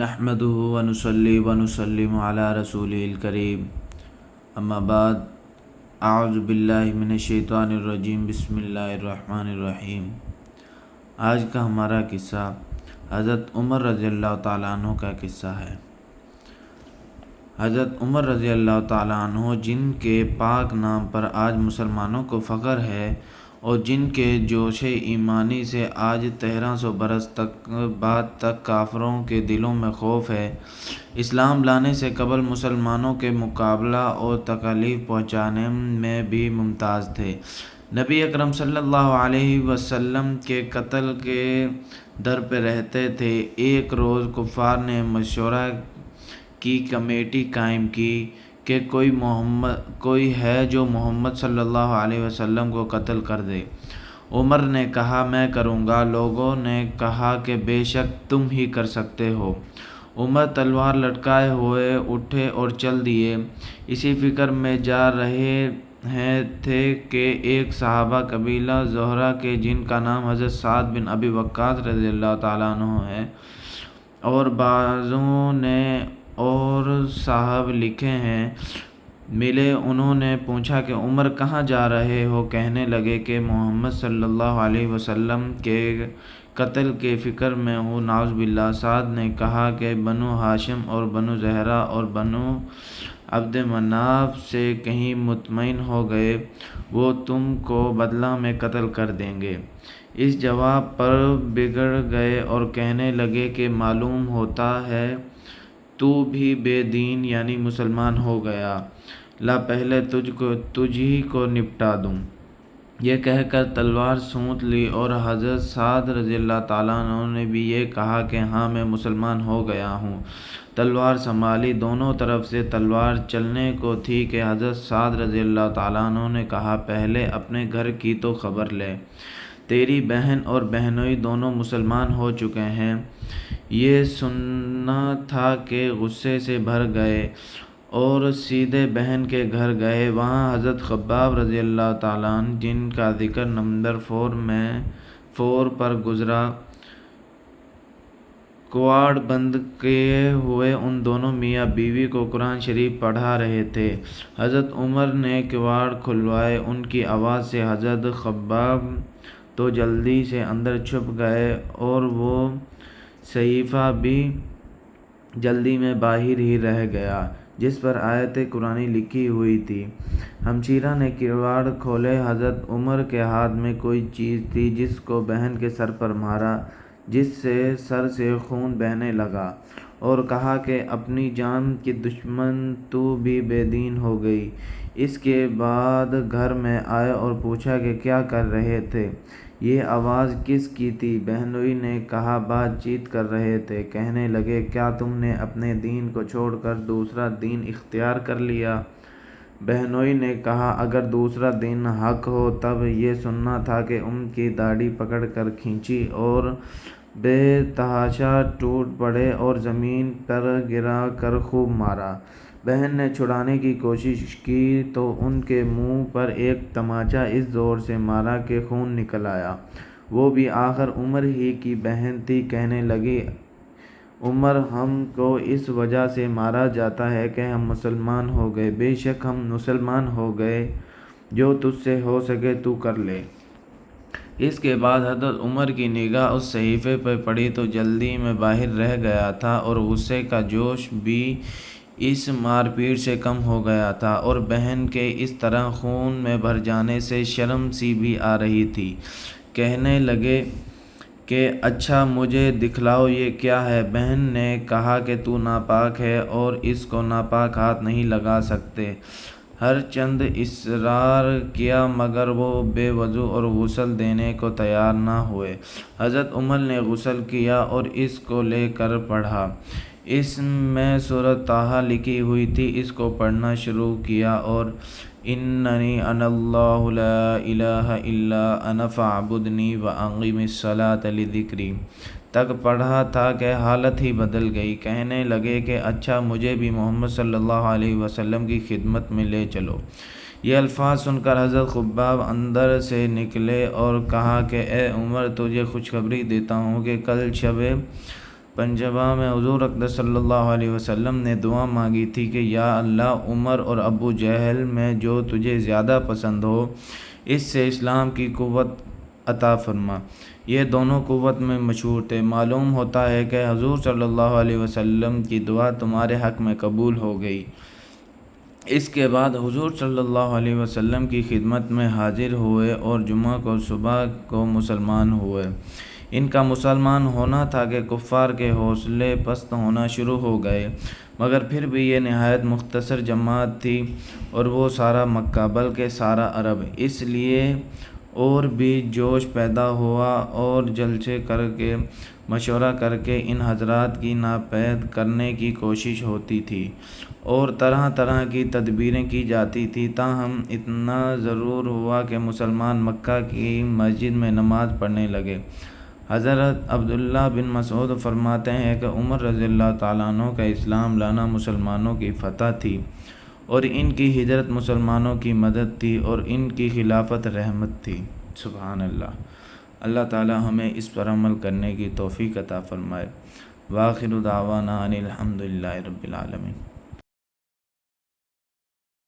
نحمده ونصلي ونسلم على رسوله الكريم اما بعد اعوذ باللہ من الشیطان الرجیم بسم اللہ الرحمن الرحیم۔ آج کا ہمارا قصہ حضرت عمر رضی اللہ تعالیٰ عنہ کا قصہ ہے۔ حضرت عمر رضی اللہ تعالیٰ عنہ جن کے پاک نام پر آج مسلمانوں کو فخر ہے اور جن کے جوش ایمانی سے آج 1300 برس بعد تک کافروں کے دلوں میں خوف ہے، اسلام لانے سے قبل مسلمانوں کے مقابلہ اور تکلیف پہنچانے میں بھی ممتاز تھے، نبی اکرم صلی اللہ علیہ وسلم کے قتل کے در پہ رہتے تھے۔ ایک روز کفار نے مشورہ کی کمیٹی قائم کی کہ کوئی ہے جو محمد صلی اللہ علیہ وسلم کو قتل کر دے۔ عمر نے کہا میں کروں گا۔ لوگوں نے کہا کہ بے شک تم ہی کر سکتے ہو۔ عمر تلوار لٹکائے ہوئے اٹھے اور چل دیے۔ اسی فکر میں جا رہے تھے کہ ایک صحابہ قبیلہ زہرہ کے جن کا نام حضرت سعد بن ابی وقاص رضی اللہ تعالیٰ عنہ ہے اور بعضوں نے اور صاحب لکھے ہیں ملے، انہوں نے پوچھا کہ عمر کہاں جا رہے ہو؟ کہنے لگے کہ محمد صلی اللہ علیہ وسلم کے قتل کے فکر میں ہوں، نعوذ باللہ۔ سعد نے کہا کہ بنو ہاشم اور بنو زہرہ اور بنو عبد مناف سے کہیں مطمئن ہو گئے، وہ تم کو بدلہ میں قتل کر دیں گے۔ اس جواب پر بگڑ گئے اور کہنے لگے کہ معلوم ہوتا ہے تو بھی بے دین یعنی مسلمان ہو گیا، لا پہلے تجھ ہی کو نپٹا دوں۔ یہ کہہ کر تلوار سونت لی اور حضرت سعد رضی اللہ تعالیٰ عنہ نے بھی یہ کہا کہ ہاں میں مسلمان ہو گیا ہوں۔ تلوار سنبھالی، دونوں طرف سے تلوار چلنے کو تھی کہ حضرت سعد رضی اللہ تعالیٰ عنہ نے کہا پہلے اپنے گھر کی تو خبر لے، تیری بہن اور بہنوئی دونوں مسلمان ہو چکے ہیں۔ یہ سننا تھا کہ غصے سے بھر گئے اور سیدھے بہن کے گھر گئے۔ وہاں حضرت خباب رضی اللہ تعالیٰ عنہ جن کا ذکر نمبر 4 پر گزرا، کواڑ بند کیے ہوئے ان دونوں میاں بیوی کو قرآن شریف پڑھا رہے تھے۔ حضرت عمر نے کواڑ کھلوائے، ان کی آواز سے حضرت خباب تو جلدی سے اندر چھپ گئے اور وہ صحیفہ بھی جلدی میں باہر ہی رہ گیا جس پر آیت قرآنی لکھی ہوئی تھی۔ ہمشیرہ نے کواڑ کھولے، حضرت عمر کے ہاتھ میں کوئی چیز تھی جس کو بہن کے سر پر مارا، جس سے سر سے خون بہنے لگا اور کہا کہ اپنی جان کی دشمن تو بھی بے دین ہو گئی۔ اس کے بعد گھر میں آئے اور پوچھا کہ کیا کر رہے تھے، یہ آواز کس کی تھی؟ بہنوئی نے کہا بات چیت کر رہے تھے۔ کہنے لگے کیا تم نے اپنے دین کو چھوڑ کر دوسرا دین اختیار کر لیا؟ بہنوئی نے کہا اگر دوسرا دین حق ہو تب یہ سننا تھا کہ ان کی داڑھی پکڑ کر کھینچی اور بے تحاشا ٹوٹ پڑے اور زمین پر گرا کر خوب مارا۔ بہن نے چھڑانے کی کوشش کی تو ان کے منہ پر ایک تماچا اس زور سے مارا کہ خون نکل آیا، وہ بھی آخر عمر ہی کی بہن تھی۔ کہنے لگی عمر ہم کو اس وجہ سے مارا جاتا ہے کہ ہم مسلمان ہو گئے، بے شک ہم مسلمان ہو گئے، جو تجھ سے ہو سکے تو کر لے۔ اس کے بعد حضرت عمر کی نگاہ اس صحیفے پہ پڑی تو جلدی میں باہر رہ گیا تھا اور غصے کا جوش بھی اس مار پیٹ سے کم ہو گیا تھا اور بہن کے اس طرح خون میں بھر جانے سے شرم سی بھی آ رہی تھی۔ کہنے لگے کہ اچھا مجھے دکھلاؤ یہ کیا ہے؟ بہن نے کہا کہ تو ناپاک ہے اور اس کو ناپاک ہاتھ نہیں لگا سکتے۔ ہر چند اصرار کیا مگر وہ بے وضو اور غسل دینے کو تیار نہ ہوئے۔ حضرت عمر نے غسل کیا اور اس کو لے کر پڑھا۔ اس میں سورۃ طٰہٰ لکھی ہوئی تھی، اس کو پڑھنا شروع کیا اور اننی انا اللہ لا الہ الا انا فاعبدنی واقم الصلاۃ لذکری تک پڑھا تھا کہ حالت ہی بدل گئی۔ کہنے لگے کہ اچھا مجھے بھی محمد صلی اللہ علیہ وسلم کی خدمت میں لے چلو۔ یہ الفاظ سن کر حضرت خباب اندر سے نکلے اور کہا کہ اے عمر تجھے خوشخبری دیتا ہوں کہ کل شب پنجابہ میں حضور اقدس صلی اللہ علیہ وسلم نے دعا مانگی تھی کہ یا اللہ عمر اور ابو جہل میں جو تجھے زیادہ پسند ہو اس سے اسلام کی قوت عطا فرما۔ یہ دونوں قوت میں مشہور تھے۔ معلوم ہوتا ہے کہ حضور صلی اللہ علیہ وسلم کی دعا تمہارے حق میں قبول ہو گئی۔ اس کے بعد حضور صلی اللہ علیہ وسلم کی خدمت میں حاضر ہوئے اور جمعہ کو صبح کو مسلمان ہوئے۔ ان کا مسلمان ہونا تھا کہ کفار کے حوصلے پست ہونا شروع ہو گئے، مگر پھر بھی یہ نہایت مختصر جماعت تھی اور وہ سارا مکہ بلکہ سارا عرب، اس لیے اور بھی جوش پیدا ہوا اور جلسے کر کے مشورہ کر کے ان حضرات کی ناپید کرنے کی کوشش ہوتی تھی اور طرح طرح کی تدبیریں کی جاتی تھی۔ تاہم اتنا ضرور ہوا کہ مسلمان مکہ کی مسجد میں نماز پڑھنے لگے۔ حضرت عبداللہ بن مسعود فرماتے ہیں کہ عمر رضی اللہ تعالیٰ عنہ کا اسلام لانا مسلمانوں کی فتح تھی اور ان کی ہجرت مسلمانوں کی مدد تھی اور ان کی خلافت رحمت تھی۔ سبحان اللہ۔ اللہ تعالیٰ ہمیں اس پر عمل کرنے کی توفیق عطا فرمائے۔ وآخر دعوانا ان الحمد للہ رب العالمین۔